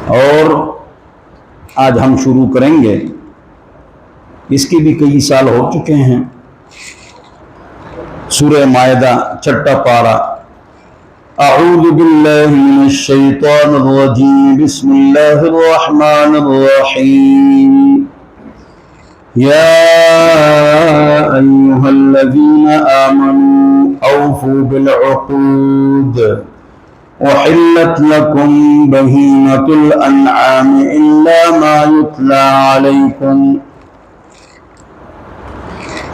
اور آج ہم شروع کریں گے، اس کے بھی کئی سال ہو چکے ہیں، سورہ مائدہ چھٹا پارہ۔ اعوذ باللہ من الشیطان الرجیم، بسم اللہ الرحمن الرحیم۔ یا ایہا الذین آمنوا اوفوا بالعقود احلت لکم بہیمۃ الانعام الا ما یتلی علیکم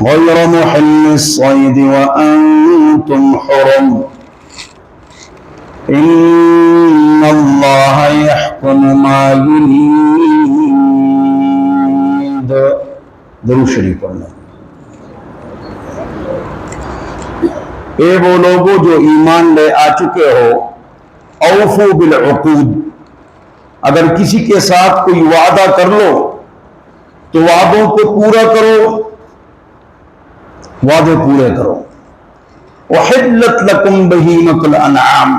غیر محل الصید وانتم حرم ان اللہ یحکم ما یرید۔ درود شریف پڑھنا۔ اے وہ لوگوں جو ایمان لے آ چکے ہو، اوفو بالعقود، اگر کسی کے ساتھ کوئی وعدہ کر لو تو وعدوں کو پورا کرو، وعدے پورے کرو۔ احلت لکم بہیمۃ الانعام،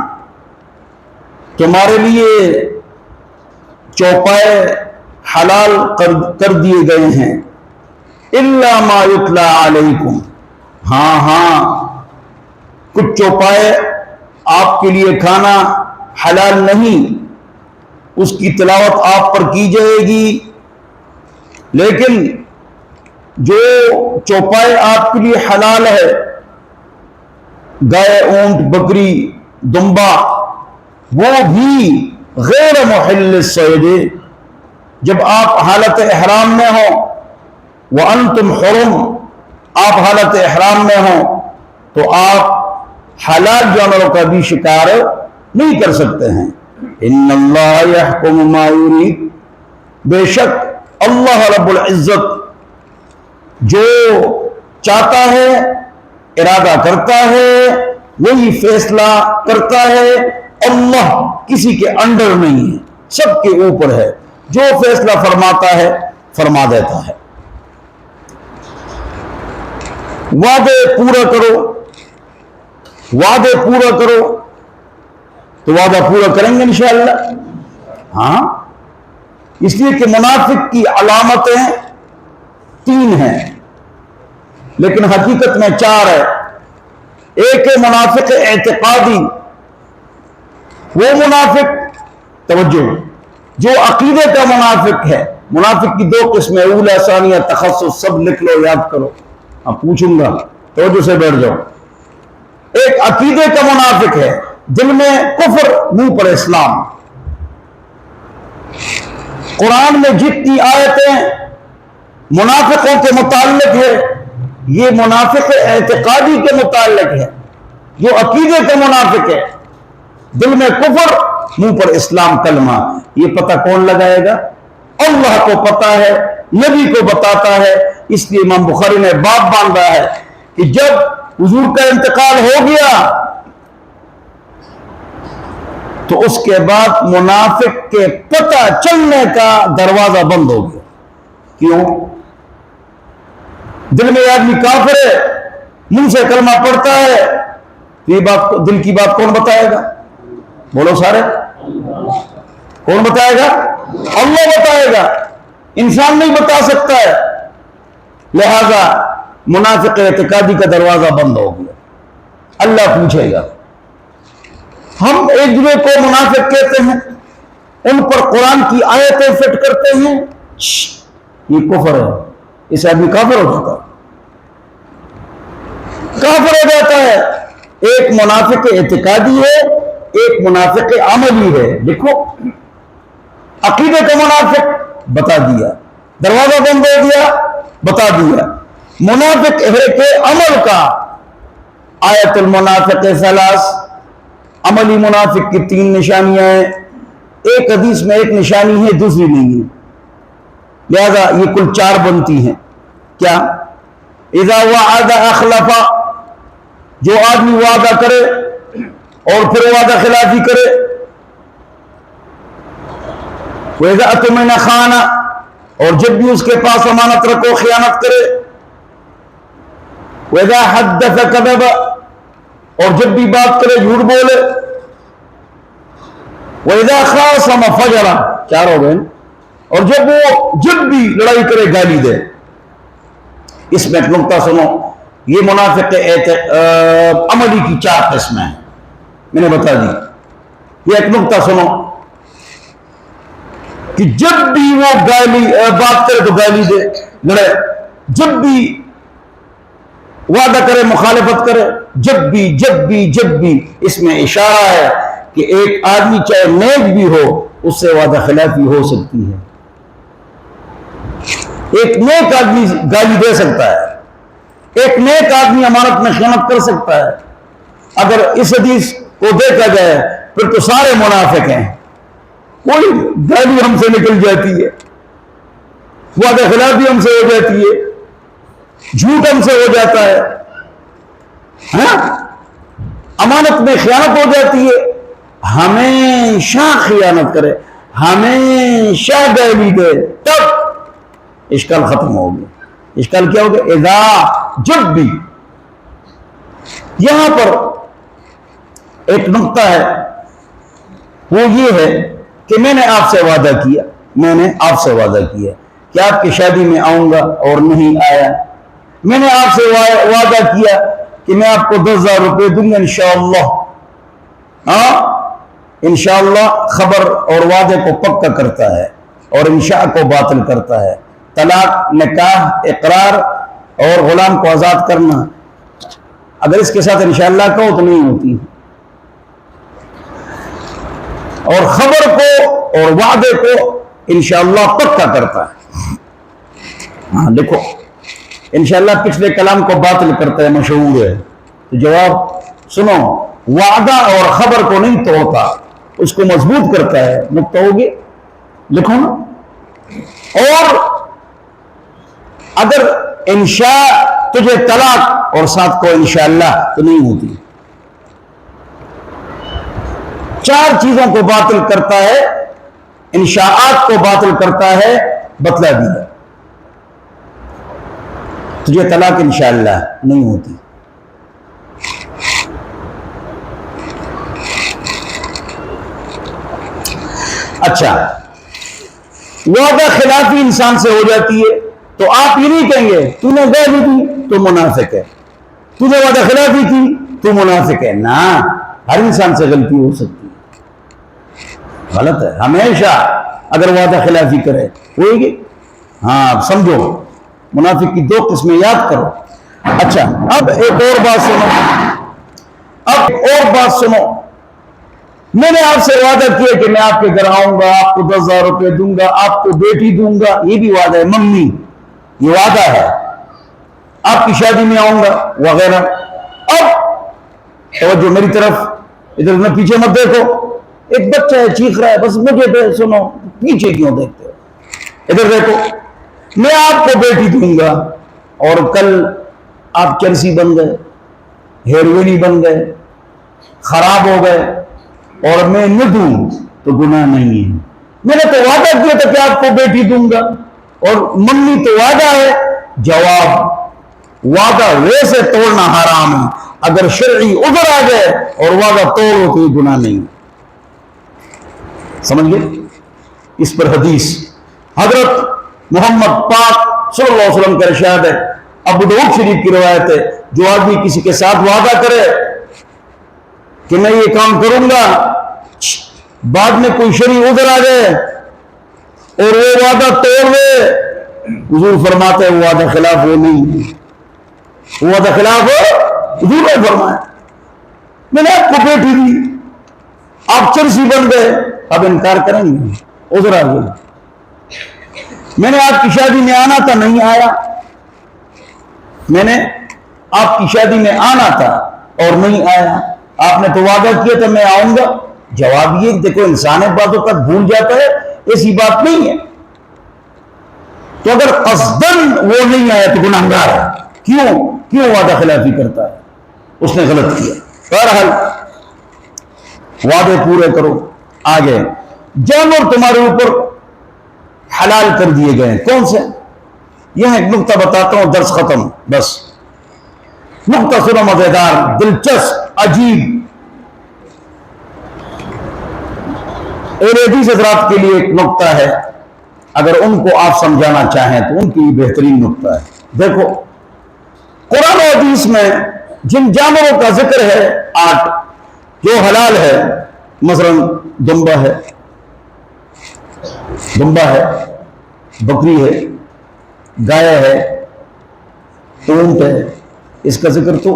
تمہارے لیے چوپائے حلال کر دیے گئے ہیں، الا ما یتلی علیکم، ہاں کچھ چوپائے آپ کے لیے کھانا حلال نہیں، اس کی تلاوت آپ پر کی جائے گی، لیکن جو چوپائے آپ کے لیے حلال ہے، گائے، اونٹ، بکری، دمبا، وہ بھی غیر محل الصید، جب آپ حالت احرام میں ہوں، وانتم حرم، آپ حالت احرام میں ہوں تو آپ حلال جانوروں کا بھی شکار نہیں کر سکتے ہیں۔ ان اللہ یحکم ما یرید، بے شک اللہ رب العزت جو چاہتا ہے، ارادہ کرتا ہے، وہی فیصلہ کرتا ہے۔ اللہ کسی کے انڈر نہیں ہے، سب کے اوپر ہے، جو فیصلہ فرماتا ہے فرما دیتا ہے۔ وعدے پورا کرو، وعدے پورا کرو، تو وعدہ پورا کریں گے انشاءاللہ۔ ہاں، اس لیے کہ منافق کی علامتیں 3 ہیں، لیکن حقیقت میں 4 ہے۔ ایک ہے منافق اعتقادی، وہ منافق، توجہ، جو عقیدے کا منافق ہے۔ منافق کی 2 قسمیں، اولا ثانیہ تخصص، سب لکھ لو، یاد کرو، اب پوچھوں گا، توجہ سے بیٹھ جاؤ۔ ایک عقیدے کا منافق ہے، دل میں کفر، منہ پر اسلام۔ قرآن میں جتنی آیتیں منافقوں کے متعلق ہے، یہ منافق اعتقادی کے متعلق ہے۔ جو عقیدے کا منافق ہے، دل میں کفر، منہ پر اسلام کلمہ، یہ پتہ کون لگائے گا؟ اللہ کو پتہ ہے، نبی کو بتاتا ہے۔ اس لیے امام بخاری نے باب باندھا ہے کہ جب حضور کا انتقال ہو گیا تو اس کے بعد منافق کے پتہ چلنے کا دروازہ بند ہو گیا۔ کیوں؟ دل میں آدمی کافر ہے، منہ سے کلمہ پڑھتا ہے، یہ بات، دل کی بات کون بتائے گا؟ بولو سارے، کون بتائے گا؟ اللہ بتائے گا، انسان نہیں بتا سکتا ہے۔ لہذا منافق اعتقادی کا دروازہ بند ہو گیا، اللہ پوچھے گا۔ ہم ایک دوسرے کو منافق کہتے ہیں، ان پر قرآن کی آیتیں فٹ کرتے ہیں، یہ کفر ہے، اس آدمی کافر ہو جاتا ہے، کافر ہو جاتا ہے۔ ایک منافق اعتقادی ہے، ایک منافق عملی ہے۔ دیکھو، عقیدے کا منافق بتا دیا، دروازہ بند ہو گیا، بتا دیا۔ منافق ہے کہ عمل کا، آیت المنافق 3، عملی منافق کی 3 نشانیاں ہیں۔ ایک حدیث میں ایک نشانی ہے، دوسری نہیں ہے، لہذا یہ کل 4 بنتی ہیں۔ کیا؟ اذا وعد اخلف، جو آدمی وعدہ کرے اور پھر وعدہ خلافی کرے۔ وَإِذَا اؤْتُمِنَ خَانَ، اور جب بھی اس کے پاس امانت رکھو خیانت کرے۔ وَإِذَا حَدَّثَ كَذَبَ، اور جب بھی بات کرے جھوٹ بولے۔ وَإِذَا خَاصَمَ فَجَرَ، 4 ہو گئے. اور جب بھی لڑائی کرے گالی دے. اس میں ایک نقطہ سنو، یہ منافق عملی کی 4 قسمیں ہیں، میں نے بتا دی. یہ ایک نقطہ سنو کہ جب بھی وہ گالی بات کرے تو گالی دے، لڑے. جب بھی وعدہ کرے مخالفت کرے، جب بھی اس میں اشارہ ہے کہ ایک آدمی چاہے نیک بھی ہو اس سے وعدہ خلافی ہو سکتی ہے. ایک نیک آدمی گالی دے سکتا ہے، ایک نیک آدمی امانت میں خیانت کر سکتا ہے. اگر اس حدیث کو دیکھا جائے پھر تو سارے منافق ہیں. کوئی گالی ہم سے نکل جاتی ہے، وعدہ خلافی ہم سے ہو جاتی ہے، جھوٹ ہم سے ہو جاتا ہے، امانت میں خیانت ہو جاتی ہے. ہمیشہ خیانت کرے، ہمیشہ گالی دے، تب اشکال ختم ہو گیا. اشکال کیا ہو گیا؟ اذا، جب بھی. یہاں پر ایک نقطہ ہے، وہ یہ ہے کہ میں نے آپ سے وعدہ کیا کہ آپ کی شادی میں آؤں گا اور نہیں آیا. میں نے آپ سے وعدہ کیا کہ میں آپ کو 10,000 روپے دوں گا انشاءاللہ. انشاءاللہ خبر اور وعدے کو پکا کرتا ہے اور انشاء کو باطل کرتا ہے. طلاق، نکاح، اقرار اور غلام کو آزاد کرنا، اگر اس کے ساتھ انشاءاللہ کہو تو نہیں ہوتی. اور خبر کو اور وعدے کو انشاءاللہ پکا کرتا ہے. دیکھو انشاءاللہ پچھلے کلام کو باطل کرتا ہے، مشہور ہے. تو جواب سنو، وعدہ اور خبر کو نہیں توڑتا، اس کو مضبوط کرتا ہے. نقطہ ہوگی، لکھو نا. اور اگر انشاء تجھے طلاق اور ساتھ کو انشاءاللہ تو نہیں ہوتی. 4 چیزوں کو باطل کرتا ہے، انشاءات کو باطل کرتا ہے. بتلا دیا، تجھے طلاق انشاءاللہ نہیں ہوتی. اچھا، وعدہ خلافی انسان سے ہو جاتی ہے تو آپ یہ نہیں کہیں گے تو نے گالی دی تو منافق ہے، تو نے وعدہ خلافی کی تو منافق ہے. نہ، ہر انسان سے غلطی ہو سکتی ہے، غلط ہے. ہمیشہ اگر وعدہ خلافی کرے ہوئے گی. ہاں سمجھو، منافق کی 2 قسمیں یاد کرو. اچھا، اب ایک اور بات سنو. میں نے آپ سے وعدہ کیا کہ میں آپ کے گھر آؤں گا، آپ کو 10,000 روپے دوں گا، آپ کو بیٹی دوں گا. یہ بھی وعدہ ہے، ممی یہ وعدہ ہے. آپ کی شادی میں آؤں گا وغیرہ. اب توجہ میری طرف، ادھر نہ پیچھے مت دیکھو. ایک بچہ ہے چیخ رہا ہے، بس مجھے سنو، پیچھے کیوں دیکھتے ہو؟ ادھر دیکھو. میں آپ کو بیٹی دوں گا اور کل آپ چرسی بن گئے، ہیروئنی بن گئے، خراب ہو گئے اور میں نہ دوں تو گناہ نہیں ہے. میں نے تو وعدہ کیا تھا کہ آپ کو بیٹی دوں گا اور ممی تو وعدہ ہے. جواب، وعدہ ویسے توڑنا حرام ہے، اگر شرعی عذر آ گئے اور وعدہ توڑو تو یہ گناہ نہیں. سمجھ گئے؟ اس پر حدیث حضرت محمد پاک صلی اللہ علیہ وسلم کا ارشاد ہے، ابو داؤد شریف کی روایت ہے، جو آدمی کسی کے ساتھ وعدہ کرے کہ میں یہ کام کروں گا، بعد میں کوئی شرعی عذر آ جائے اور وہ وعدہ توڑ دے، حضور فرماتے ہیں وہ وعدہ خلاف وہ نہیں ہے. وہ وعدہ خلاف حضور نے فرمایا. میں نے آپ کو بیٹی دی، آپ چرسی بن گئے، اب انکار کریں گے؟ عذر آ گیا. میں نے آپ کی شادی میں آنا تھا، نہیں آیا. میں نے آپ کی شادی میں آنا تھا اور نہیں آیا. آپ نے تو وعدہ کیا تھا میں آؤں گا. جواب یہ، دیکھو انسان باتوں کا بھول جاتا ہے، ایسی بات نہیں ہے. تو اگر قصدن وہ نہیں آیا تو گناہگار ہے. کیوں وعدہ خلافی کرتا ہے؟ اس نے غلط کیا. بہرحال وعدے پورے کرو. آگے، جانور تمہارے اوپر حلال کر دیے گئے. کون سے؟ یہاں ایک نقطہ بتاتا ہوں، درس ختم. بس نقطہ سنو، مزیدار، دلچسپ، عجیب. اور حدیث حضرات کے لیے ایک نقطہ ہے، اگر ان کو آپ سمجھانا چاہیں تو ان کی بہترین نقطہ ہے۔ دیکھو قرآن و حدیث میں جن جانوروں کا ذکر ہے 8 جو حلال ہے، مثلا دمبا ہے، بکری ہے، گائے ہے، اونٹ ہے، اس کا ذکر تو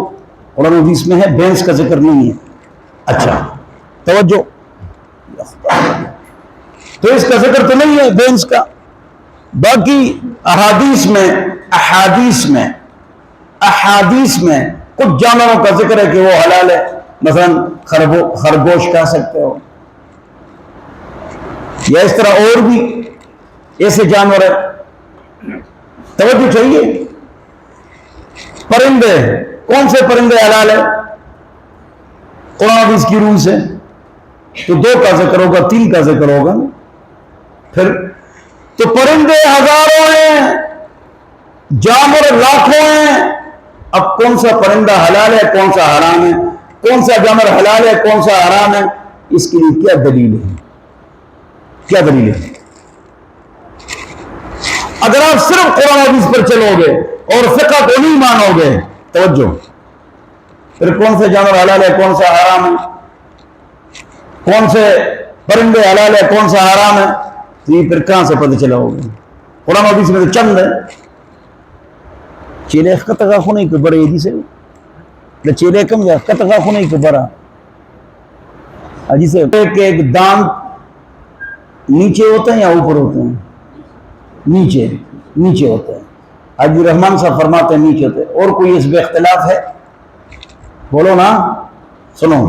قرآن و حدیث میں ہے، بھینس کا ذکر نہیں ہے۔ اچھا توجہ، تو اس کا ذکر تو نہیں ہے بھینس کا۔ باقی احادیث میں کچھ جانوروں کا ذکر ہے کہ وہ حلال ہے، مثلا خرگوش کہہ سکتے ہو، یا اس طرح اور بھی ایسے جانور ہیں۔ توجہ چاہیے، پرندے، کون سے پرندے حلال ہیں قرآن حدیث کی روح سے؟ تو 2 کا ذکر ہوگا، 3 کا ذکر ہوگا، پھر تو پرندے ہزاروں ہیں، جانور لاکھوں ہیں، اب کون سا پرندہ حلال ہے کون سا حرام ہے، کون سا جانور حلال ہے کون سا حرام ہے، اس کے لیے کیا دلیل ہے؟ کیا دلیل ہے؟ اگر آپ صرف قرآن حدیث پر چلو گے اور فقہ کو نہیں مانو گے، توجہ، پھر کون سے جانور حلال ہے کون سا حرام ہے، کون سے پرندے حلال ہے کون سا حرام ہے، تو یہ پھر کہاں سے پتہ چلا ہوگا؟ قرآن حدیث میں تو چند ہے، چیلے قطغا خونی کو بڑے حدیث ہے، چیلے کم جا قطغا خونی کو بڑا حدیث ہے کہ ایک دانت نیچے ہوتے ہیں یا اوپر ہوتے ہیں؟ نیچے ہوتے ہیں۔ حاجی رحمان صاحب فرماتے ہیں نیچے ہوتے ہیں، اور کوئی اس میں اختلاف ہے؟ بولو نا، سنو،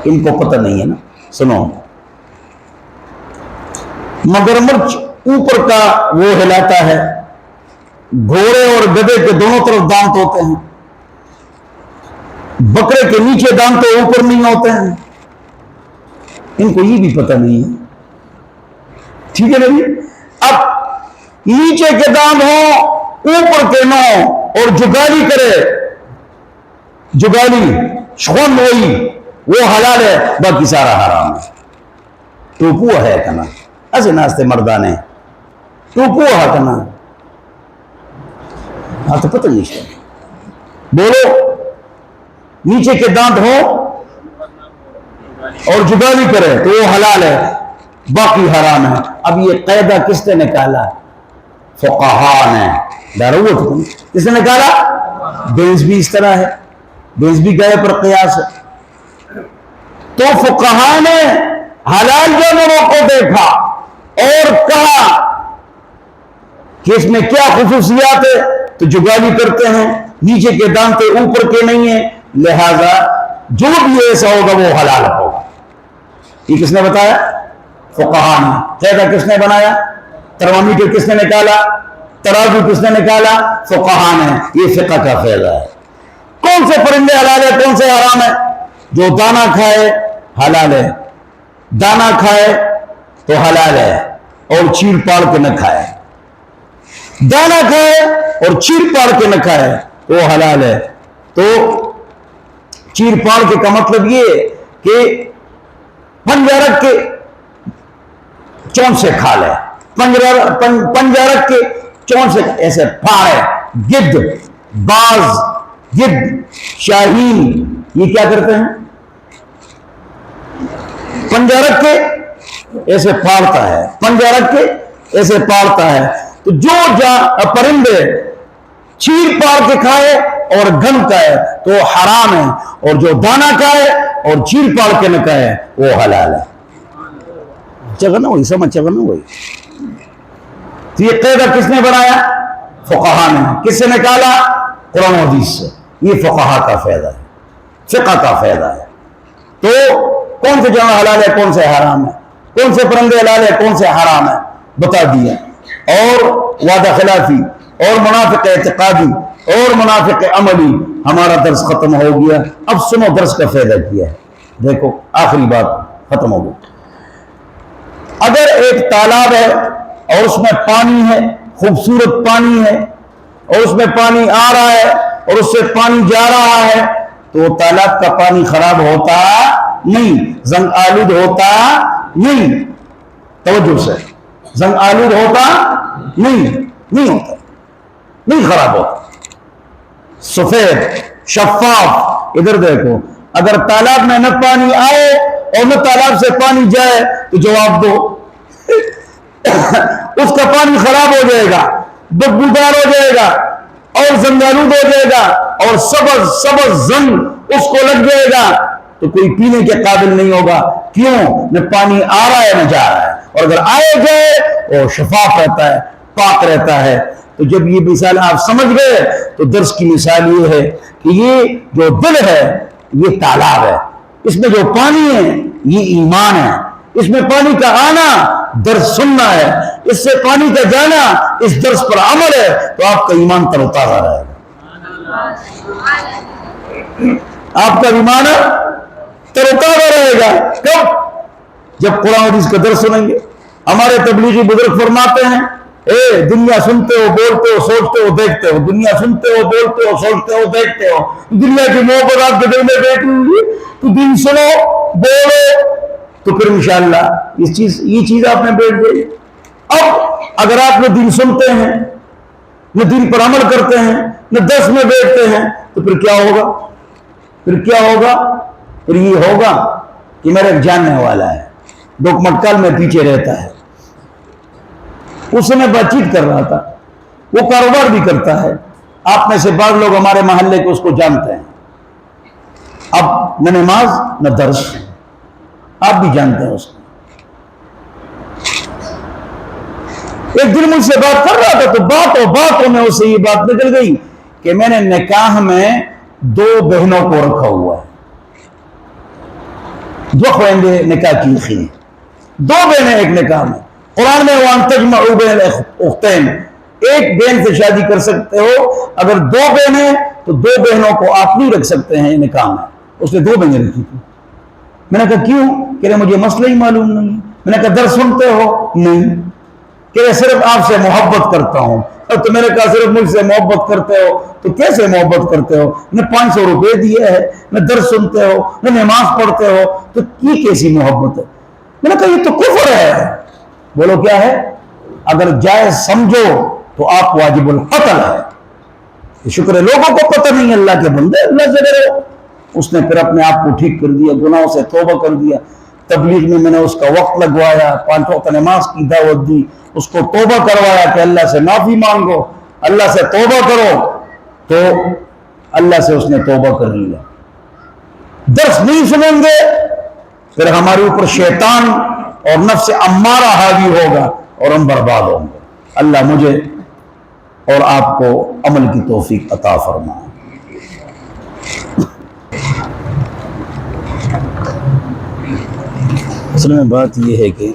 ان کو پتہ نہیں ہے نا، سنو، مگرمچھ اوپر کا وہ ہلاتا ہے، گھوڑے اور گدھے کے دونوں طرف دانت ہوتے ہیں، بکرے کے نیچے دانت تو اوپر نہیں ہوتے ہیں، ان کو یہ بھی پتہ نہیں ہے، ٹھیک ہے نا جی؟ اب نیچے کے دانت ہوں اوپر کے نہ ہوں، اور جگالی کرے، جگالی شخون ہوئی، وہ حلال ہے، باقی سارا حرام ہے۔ ٹوپو ہے کنا ایسے ناستے مردانے، ٹوپو ہے کنا، ہاں تو پتہ نہیں ہے، بولو، نیچے کے دانت ہو اور جگالی کرے تو وہ حلال ہے، باقی حرام ہے۔ اب یہ قاعدہ کس نے نکالا؟ فقہاء نے، ضرورت کس نے نکالا؟ بھینس بھی اس طرح ہے، بھینس بھی گائے پر قیاس ہے، تو فقہاء نے حلال جانوروں کو دیکھا اور کہا کہ اس میں کیا خصوصیات ہے، تو جگالی کرتے ہیں، نیچے کے دانتے اوپر کے نہیں ہیں، لہذا جو بھی ایسا ہوگا وہ حلال ہوگا۔ یہ کس نے بتایا؟ فقہاء نے۔ قاعدہ کس نے بنایا؟ ترمامیٹر کس نے نکالا؟ ترازو کس نے نکالا؟ فقہاء نے۔ یہ فقہ کا فائدہ ہے۔ کون سے پرندے حلال ہے کون سے حرام ہے؟ جو دانا کھائے حلال ہے، دانا کھائے تو حلال ہے، اور چیر پاڑ کے نہ کھائے، دانا کھائے اور چیر پاڑ کے نہ کھائے وہ حلال ہے۔ تو چیر پاڑ کے کا مطلب یہ کہ پنجہ رکھ کے چون سے کھا لے، پنجہ رکھ کے چون سے ایسے پھاڑے، گدھ، باز، گدھ، شاہین، یہ کیا کرتے ہیں؟ پنجہ رکھ کے ایسے پھاڑتا ہے، پنجہ رکھ کے ایسے پھاڑتا ہے۔ تو جو پرندے چیر پاڑ کے کھائے اور گن کھائے تو حرام ہے، اور جو دانا کھائے اور چیر پاڑ کے نہ کھائے وہ حلال ہے۔ چگنا ہوئی سمجھ، چگنا ہوئی۔ تو یہ قاعدہ کس نے بنایا؟ فقہاء نے۔ کس سے نکالا؟ قرآن و حدیث سے۔ یہ فقہاء کا فائدہ ہے، فقہ کا فائدہ ہے۔ تو کون سے جانور حلال ہے کون سے حرام ہے، کون سے پرندے حلال ہے کون سے حرام ہے بتا دیا، اور وعدہ خلافی اور منافق اعتقادی اور منافق عملی۔ ہمارا درس ختم ہو گیا۔ اب سنو درس کا فائدہ کیا ہے، دیکھو آخری بات ختم ہو گئی۔ اگر ایک تالاب ہے اور اس میں پانی ہے، خوبصورت پانی ہے، اور اس میں پانی آ رہا ہے اور اس سے پانی جا رہا ہے، تو تالاب کا پانی خراب ہوتا نہیں، زنگ آلود ہوتا نہیں، توجہ سے، زنگ آلود ہوتا نہیں ہوتا، نہیں خراب ہوتا، سفید شفاف۔ ادھر دیکھو، اگر تالاب میں نہ پانی آئے اور نہ تالاب سے پانی جائے تو جواب دو اس کا پانی خراب ہو جائے گا، بدبودار ہو جائے گا اور زنگ آلود ہو جائے گا اور سبز زنگ اس کو لگ جائے گا تو کوئی پینے کے قابل نہیں ہوگا۔ کیوں؟ نہ پانی آ رہا ہے نہ جا رہا ہے، اور اگر آئے جائے وہ شفاف رہتا ہے، پاک رہتا ہے۔ تو جب یہ مثال آپ سمجھ گئے تو درس کی مثال یہ ہے کہ یہ جو دل ہے یہ تالاب ہے، اس میں جو پانی ہے یہ ایمان ہے، اس میں پانی کا آنا درس سننا ہے، اس سے پانی کا جانا اس درس پر عمل ہے، تو آپ کا ایمان تر و تازہ رہے گا، آپ کا ایمان تر و تازہ رہے گا۔ کب؟ جب قرآن حدیث کا درس سنیں گے۔ ہمارے تبلیغی بزرگ فرماتے ہیں، اے دنیا سنتے ہو، بولتے ہو، سوچتے ہو، دیکھتے ہو، دنیا سنتے ہو، بولتے ہو، سوچتے ہو، دیکھتے ہو، دنیا کی محبت آپ کے دل میں بیٹھی ہوئی، تو دن سنو، بولو، تو پھر انشاءاللہ یہ چیز آپ نے بیٹھ گئی۔ اب اگر آپ نے دن سنتے ہیں، نہ دن پر عمل کرتے ہیں، نہ درس میں بیٹھتے ہیں، تو پھر کیا ہوگا؟ پھر یہ ہوگا کہ میرا ایک جاننے والا ہے، ڈوکمٹکل میں پیچھے رہتا ہے، اس سے میں بات چیت کر رہا تھا، وہ کاروبار بھی کرتا ہے، آپ میں سے بعض لوگ ہمارے محلے کے اس کو جانتے ہیں، اب نہ نماز نہ درس، آپ بھی جانتے ہیں اس کو۔ ایک دن مجھ سے بات کر رہا تھا تو باتوں میں اسے یہ بات نکل گئی کہ میں نے نکاح میں 2 بہنوں کو رکھا ہوا ہے، 2 خویندے نکاح کی تھی، 2 بہنیں ایک نکاح میں۔ قرآن میں وَأَن تَجْمَعُوا بَيْنَ الْأُخْتَيْنِ، ایک بہن سے شادی کر سکتے ہو، اگر 2 بہنیں تو 2 بہنوں کو آپ نہیں رکھ سکتے ہیں نکاح میں۔ اس نے 2 بہنیں رکھی تھی۔ میں نے کہا کیوں؟ کہ رہے مجھے مسئلہ ہی معلوم نہیں۔ میں نے کہا درس سنتے ہو؟ نہیں۔ کہ رہے صرف آپ سے محبت کرتا ہوں۔ اور تو میں نے کہا صرف مجھ سے محبت کرتے ہو تو کیسے محبت کرتے ہو؟ نہ 500 روپے دیے ہے، نہ درس سنتے ہو، نہ نماز پڑھتے ہو، تو یہ کیسی محبت ہے؟ میں نے کہا یہ تو کفر ہے۔ بولو کیا ہے؟ اگر جائز سمجھو تو آپ واجب القتل ہے۔ شکر ہے لوگوں کو پتہ نہیں، اللہ کے بندے اللہ سے ڈرو۔ اس نے پھر اپنے آپ کو ٹھیک کر دیا، گناہوں سے توبہ کر دیا۔ تبلیغ میں نے اس کا وقت لگوایا، 5 وقت نماز کی دعوت دی، اس کو توبہ کروایا کہ اللہ سے معافی مانگو، اللہ سے توبہ کرو، تو اللہ سے اس نے توبہ کر لیا۔ درس نہیں سنیں گے پھر ہمارے اوپر شیطان اور نفس امارہ حاوی ہوگا اور ہم برباد ہوں گے۔ اللہ مجھے اور آپ کو عمل کی توفیق عطا فرمائے۔ اصل میں بات یہ ہے کہ